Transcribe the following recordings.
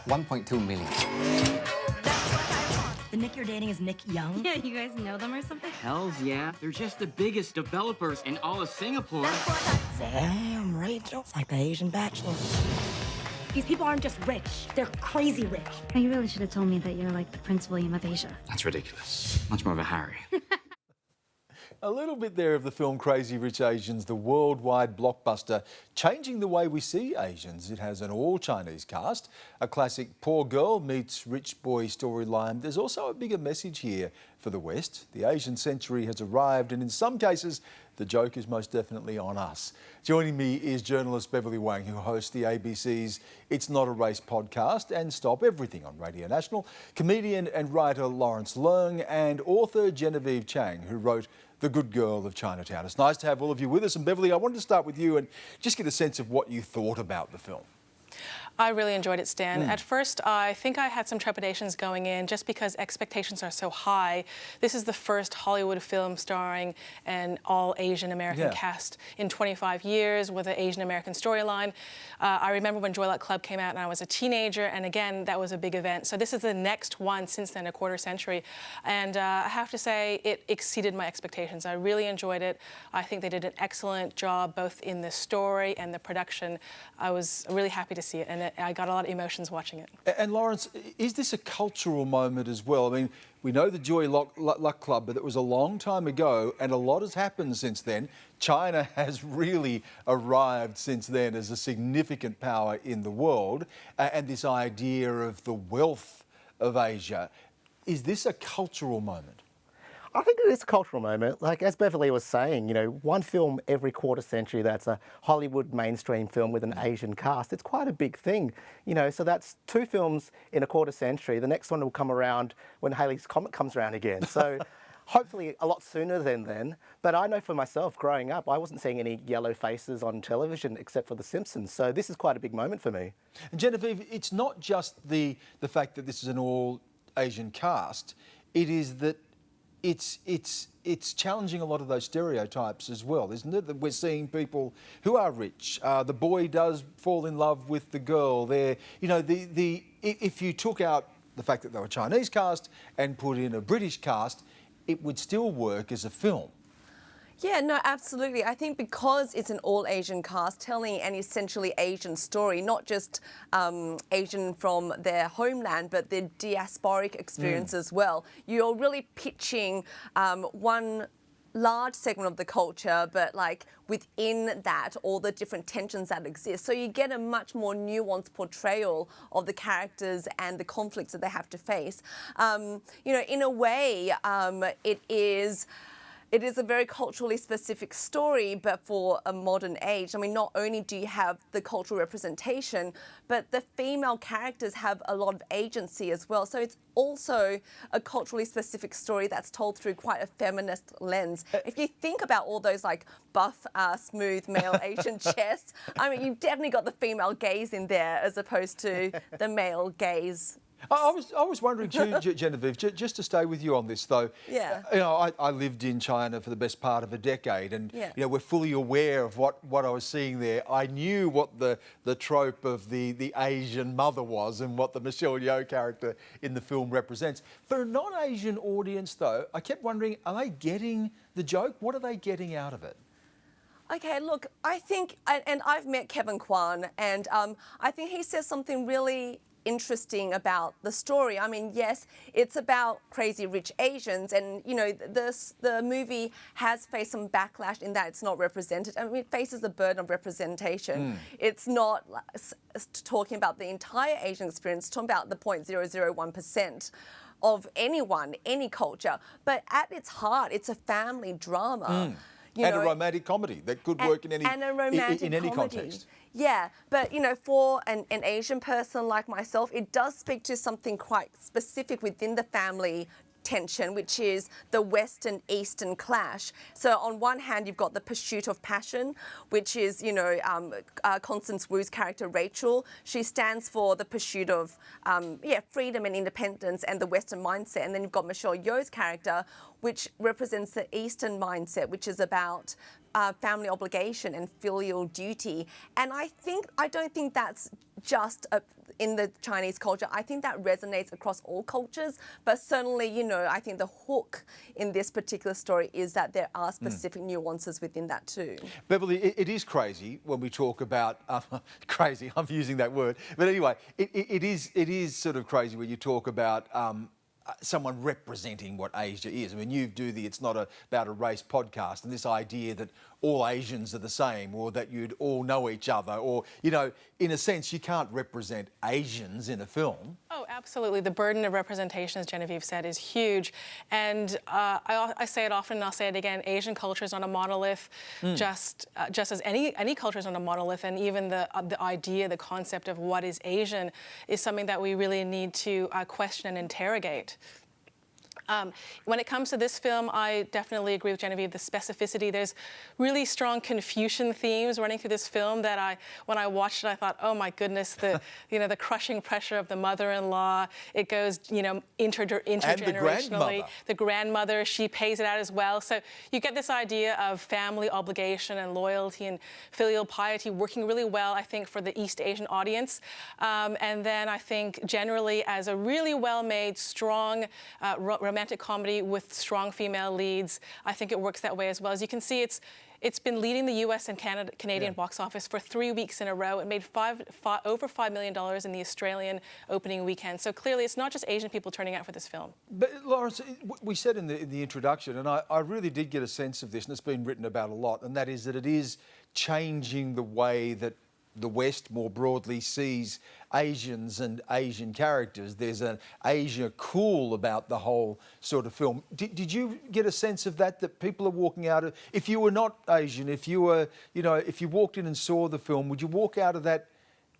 1.2 million. The Nick you're dating is Nick Young? Yeah, you guys know them or something? Hells yeah. They're just the biggest developers in all of Singapore. Damn, Rachel. It's like the Asian Bachelor. These people aren't just rich, they're crazy rich. Oh, you really should have told me that you're like the Prince William of Asia. That's ridiculous. Much more of a Harry. A little bit there of the film Crazy Rich Asians, the worldwide blockbuster, changing the way we see Asians. It has an all-Chinese cast, a classic poor girl meets rich boy storyline. There's also a bigger message here for the West. The Asian century has arrived, and in some cases, the joke is most definitely on us. Joining me is journalist Beverley Wang, who hosts the ABC's It's Not a Race podcast and Stop Everything on Radio National, comedian and writer Lawrence Leung, and author Jenevieve Chang, who wrote The Good Girl of Chinatown. It's nice to have all of you with us. And Beverley, I wanted to start with you and just get a sense of what you thought about the film. I really enjoyed it, Stan. At first, I think I had some trepidations going in just because expectations are so high. This is the first Hollywood film starring an all-Asian American cast in 25 years with an Asian American storyline. I remember when Joy Luck Club came out and I was a teenager, and again, that was a big event. So this is the next one since then, a quarter century. And I have to say, it exceeded my expectations. I really enjoyed it. I think they did an excellent job both in the story and the production. I was really happy to see it, and I got a lot of emotions watching it. And Lawrence, is this a cultural moment as well? I mean, we know the Joy Luck Club, but it was a long time ago, and a lot has happened since then. China has really arrived since then as a significant power in the world, and this idea of the wealth of Asia. Is this a cultural moment? I think it is a cultural moment. Like, as Beverley was saying, you know, one film every quarter century that's a Hollywood mainstream film with an Asian cast, it's quite a big thing. You know, so that's 2 films in a quarter century. The next one will come around when Halley's Comet comes around again. So hopefully a lot sooner than then. But I know for myself, growing up, I wasn't seeing any yellow faces on television except for The Simpsons. So this is quite a big moment for me. And Jenevieve, it's not just the fact that this is an all-Asian cast. It is that it's challenging a lot of those stereotypes as well, isn't it? That we're seeing people who are rich. The boy does fall in love with the girl. They're, you know, if you took out the fact that they were Chinese cast and put in a British cast, it would still work as a film. Yeah, no, absolutely. I think because it's an all-Asian cast telling an essentially Asian story, not just Asian from their homeland, but their diasporic experience as well, you're really pitching one large segment of the culture, but like within that, all the different tensions that exist. So you get a much more nuanced portrayal of the characters and the conflicts that they have to face. You know, in a way, it is a very culturally specific story, but for a modern age. I mean, not only do you have the cultural representation, but the female characters have a lot of agency as well. So it's also a culturally specific story that's told through quite a feminist lens. If you think about all those like buff, smooth male Asian chests, I mean, you've definitely got the female gaze in there as opposed to the male gaze. I was wondering too, Jenevieve, just to stay with you on this though. Yeah. You know, I lived in China for the best part of a decade, and you know, we're fully aware of what I was seeing there. I knew what the trope of the Asian mother was and what the Michelle Yeoh character in the film represents. For a non-Asian audience though, I kept wondering, are they getting the joke? What are they getting out of it? Okay, look, I think, and I've met Kevin Kwan, and I think he says something really interesting about the story. I mean, yes, it's about crazy rich Asians, and you know, the movie has faced some backlash in that it's not represented. I mean, it faces the burden of representation. It's not talking about the entire Asian experience, it's talking about the 0.001% of anyone, any culture. But at its heart, it's a family drama. And a romantic comedy that could work in any context. Yeah, but you know, for an Asian person like myself, it does speak to something quite specific within the family tension, which is the West and Eastern clash. So on one hand, you've got the pursuit of passion, which is, you know, Constance Wu's character, Rachel. She stands for the pursuit of, freedom and independence and the Western mindset. And then you've got Michelle Yeoh's character, which represents the Eastern mindset, which is about family obligation and filial duty. And I don't think that's just in the Chinese culture. I think that resonates across all cultures, but certainly, you know, I think the hook in this particular story is that there are specific nuances within that too. Beverley, it is crazy when we talk about crazy. I'm using that word, but anyway, it is sort of crazy when you talk about someone representing what Asia is. I mean, you do the It's Not About a Race podcast, and this idea that all Asians are the same, or that you'd all know each other, or, you know, in a sense, you can't represent Asians in a film. Oh, absolutely. The burden of representation, as Genevieve said, is huge. And I say it often, and I'll say it again, Asian culture is not a monolith, just as any culture is not a monolith, and even the idea, the concept of what is Asian is something that we really need to question and interrogate. When it comes to this film, I definitely agree with Genevieve, the specificity. There's really strong Confucian themes running through this film that when I watched it, I thought, oh my goodness, the crushing pressure of the mother-in-law. It goes, you know, intergenerationally. The grandmother, she pays it out as well. So you get this idea of family obligation and loyalty and filial piety working really well, I think, for the East Asian audience. And then I think generally as a really well-made, strong, romantic comedy with strong female leads. I think it works that way as well. As you can see, it's been leading the US and Canadian box office for 3 weeks in a row. It made over $5 million in the Australian opening weekend. So clearly it's not just Asian people turning out for this film. But Lawrence, we said in the introduction, and I really did get a sense of this, and it's been written about a lot, and that is that it is changing the way that the West more broadly sees Asians and Asian characters. There's an Asia cool about the whole sort of film. Did you get a sense of that people are walking out of, if you were not Asian, if you were, you know, if you walked in and saw the film, would you walk out of that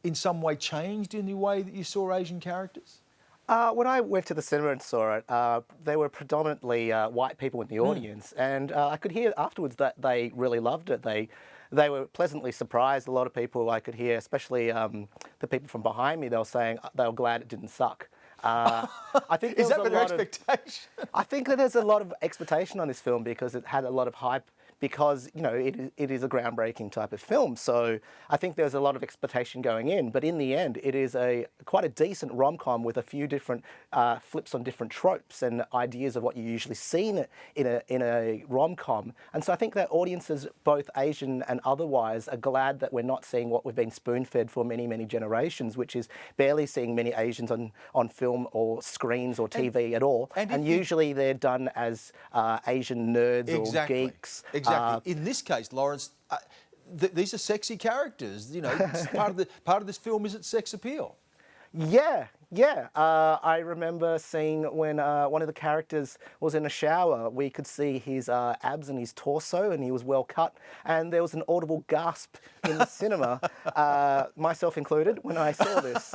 in some way changed in the way that you saw Asian characters? When I went to the cinema and saw it, there were predominantly white people in the audience, and I could hear afterwards that they really loved it. They were pleasantly surprised. A lot of people I could hear, especially the people from behind me, they were saying they were glad it didn't suck. I think is that their expectation? I think that there's a lot of expectation on this film because it had a lot of hype, because, you know, it is a groundbreaking type of film. So I think there's a lot of expectation going in, but in the end, it is quite a decent rom-com with a few different flips on different tropes and ideas of what you usually see in a rom-com. And so I think that audiences, both Asian and otherwise, are glad that we're not seeing what we've been spoon-fed for many, many generations, which is barely seeing many Asians on film or screens or TV at all. And usually they're done as Asian nerds or geeks. Exactly. In this case, Lawrence, these are sexy characters. You know, part of this film is its sex appeal. Yeah. I remember seeing when one of the characters was in a shower, we could see his abs and his torso, and he was well cut, and there was an audible gasp in the cinema, myself included, when I saw this.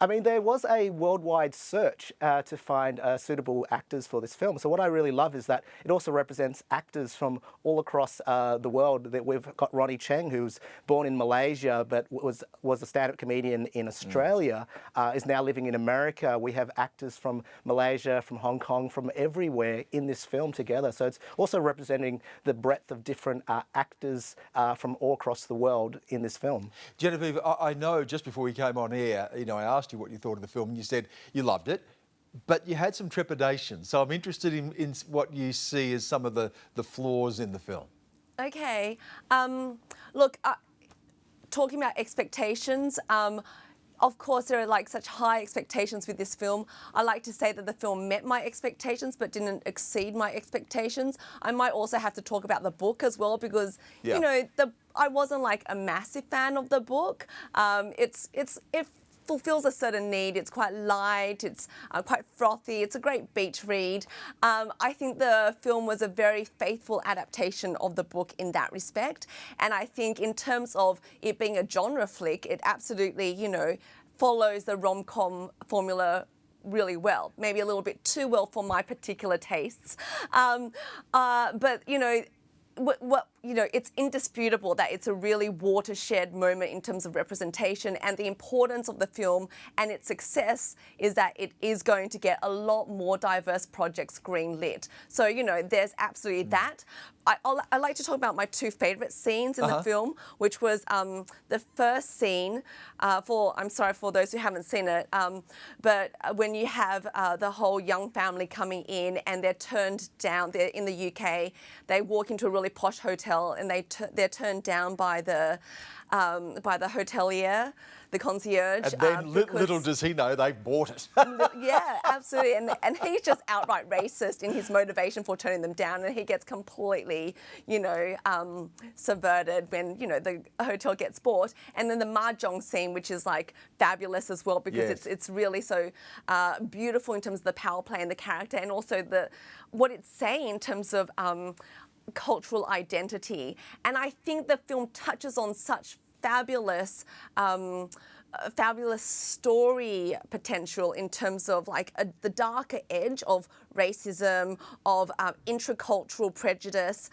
I mean, there was a worldwide search to find suitable actors for this film. So what I really love is that it also represents actors from all across the world. That we've got Ronnie Cheng, who's born in Malaysia but was a stand-up comedian in Australia, is now living in America. We have actors from Malaysia, from Hong Kong, from everywhere in this film together. So it's also representing the breadth of different actors from all across the world in this film. Jenevieve, I know just before we came on air, you know, I asked you what you thought of the film, and you said you loved it, but you had some trepidation. So I'm interested in what you see as some of the flaws in the film. Okay. Look, talking about expectations, of course, there are like such high expectations with this film. I like to say that the film met my expectations but didn't exceed my expectations. I might also have to talk about the book as well because, you know, I wasn't like a massive fan of the book. It fulfills a certain need. It's quite light, it's quite frothy, it's a great beach read. I think the film was a very faithful adaptation of the book in that respect. And I think in terms of it being a genre flick, it absolutely, you know, follows the rom-com formula really well. Maybe a little bit too well for my particular tastes. But, you know, what it's indisputable that it's a really watershed moment in terms of representation, and the importance of the film and its success is that it is going to get a lot more diverse projects greenlit. So, there's absolutely that. I like to talk about my two favourite scenes in the film, which was the first scene I'm sorry for those who haven't seen it, but when you have the whole young family coming in and they're turned down, they're in the UK, they walk into a really posh hotel and they're turned down by the hotelier, the concierge. And then little does he know they've bought it. Yeah, absolutely. And he's just outright racist in his motivation for turning them down, and he gets completely, subverted when, the hotel gets bought. And then the mahjong scene, which is like fabulous as well, because it's really so beautiful in terms of the power play and the character, and also what it's saying in terms of cultural identity. And I think the film touches on such fabulous story potential in terms of the darker edge of racism, of intracultural prejudice,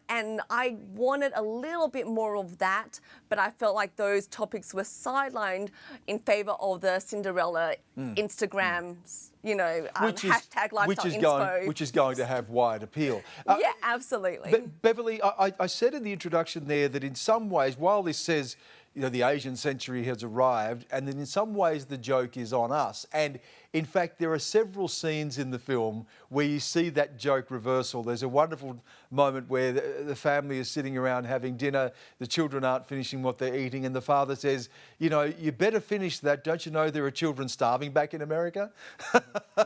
and I wanted a little bit more of that, but I felt like those topics were sidelined in favour of the Cinderella Instagrams, hashtag lifestyle inspo. Which is going to have wide appeal. Yeah, absolutely. But Beverley, I said in the introduction there that in some ways, while this says, the Asian century has arrived, and then in some ways the joke is on us. And in fact, there are several scenes in the film where you see that joke reversal. There's a wonderful moment where the family is sitting around having dinner, the children aren't finishing what they're eating, and the father says, you better finish that. Don't you know there are children starving back in America?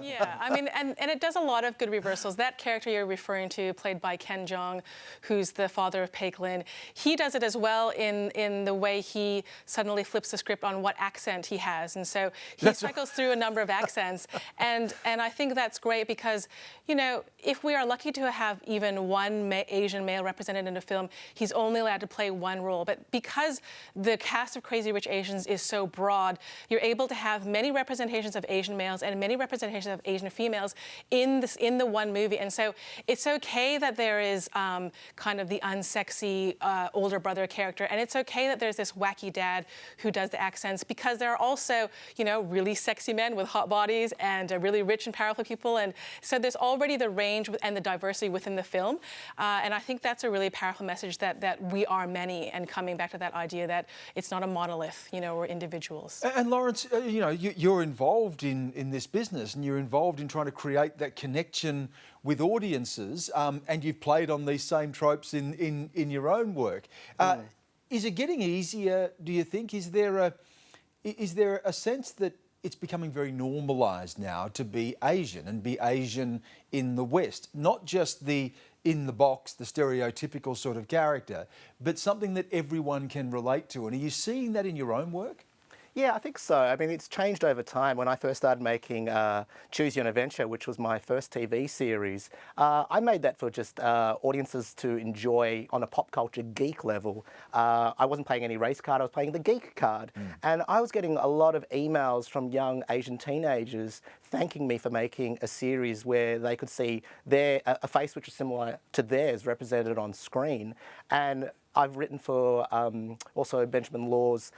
Yeah, I mean, and it does a lot of good reversals. That character you're referring to, played by Ken Jeong, who's the father of Paik Lin, he does it as well in the way he suddenly flips the script on what accent he has. And so he cycles through a number of accents. And I think that's great because, if we are lucky to have even one Asian male represented in a film, he's only allowed to play one role. But because the cast of Crazy Rich Asians is so broad, you're able to have many representations of Asian males and many representations of Asian females in the one movie. And so it's okay that there is kind of the unsexy older brother character, and it's okay that there's this wacky dad who does the accents, because there are also, really sexy men with hot bodies and really rich and powerful people. And so there's already the range and the diversity within the film. And I think that's a really powerful message that we are many, and coming back to that idea that it's not a monolith, we're individuals. And Lawrence, you're involved in this business, and you're involved in trying to create that connection with audiences, and you've played on these same tropes in your own work. Is it getting easier, do you think? Is there a sense that it's becoming very normalised now to be Asian and be Asian in the West? Not just the in the box, the stereotypical sort of character, but something that everyone can relate to. And are you seeing that in your own work? Yeah, I think so. I mean, it's changed over time. When I first started making Choose Your Own Adventure, which was my first TV series, I made that for just audiences to enjoy on a pop culture geek level. I wasn't playing any race card, I was playing the geek card. And I was getting a lot of emails from young Asian teenagers thanking me for making a series where they could see a face which was similar to theirs represented on screen. And I've written for also Benjamin Law's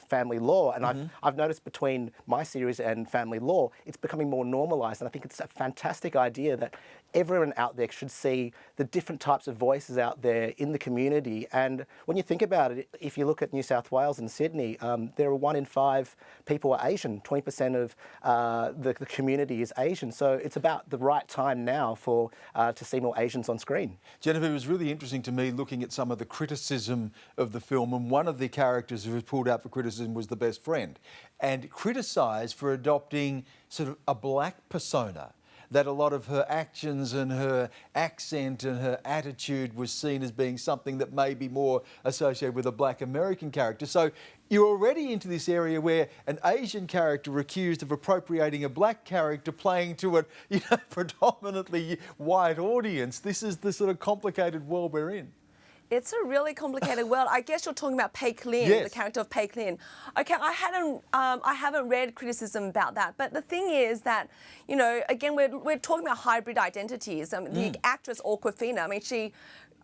Family Law, and I've noticed between my series and Family Law, it's becoming more normalised, and I think it's a fantastic idea that everyone out there should see the different types of voices out there in the community. And when you think about it, if you look at New South Wales and Sydney, there are 1 in 5 people are Asian, 20% of the community is Asian. So it's about the right time now for to see more Asians on screen. Genevieve, it was really interesting to me looking at some of the criticism of the film, and one of the characters who was pulled out for criticism was the best friend, and criticised for adopting sort of a black persona, that a lot of her actions and her accent and her attitude was seen as being something that may be more associated with a black American character. So you're already into this area where an Asian character accused of appropriating a black character playing to a predominantly white audience. This is the sort of complicated world we're in. It's a really complicated world. I guess you're talking about Paik Lin, the character of Paik Lin. Okay, I haven't read criticism about that, but the thing is that, again, we're talking about hybrid identities. The actress Awkwafina, I mean, she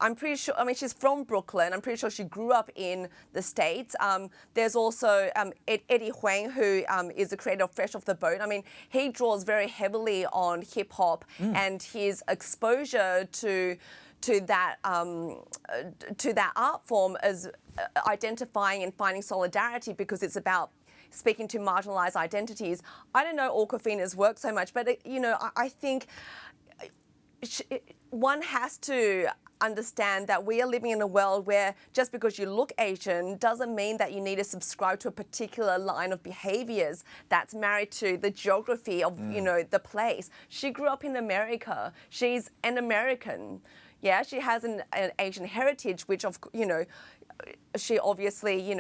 I'm pretty sure, I mean, she's from Brooklyn. I'm pretty sure she grew up in the States. There's also Eddie Huang, who is the creator of Fresh Off the Boat. I mean, he draws very heavily on hip hop and his exposure to that art form as identifying and finding solidarity, because it's about speaking to marginalized identities. I don't know Awkwafina's work so much, but I think one has to understand that we are living in a world where just because you look Asian doesn't mean that you need to subscribe to a particular line of behaviors that's married to the geography of the place. She grew up in America. She's an American. Yeah, she has an Asian heritage, which she obviously,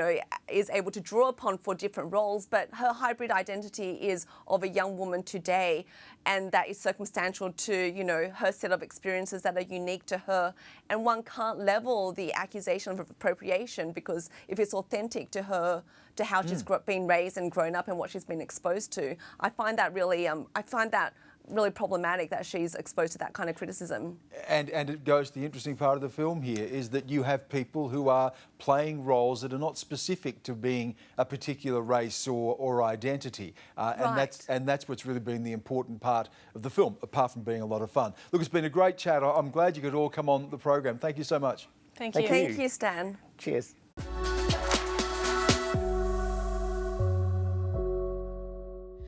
is able to draw upon for different roles, but her hybrid identity is of a young woman today, and that is circumstantial to, her set of experiences that are unique to her. And one can't level the accusation of appropriation, because if it's authentic to her, to how she's been raised and grown up and what she's been exposed to, I find that really, really problematic that she's exposed to that kind of criticism. And it goes to the interesting part of the film here, is that you have people who are playing roles that are not specific to being a particular race or identity. Right. And that's what's really been the important part of the film, apart from being a lot of fun. Look, it's been a great chat. I'm glad you could all come on the program. Thank you so much. Thank you. Thank you, Stan. Cheers.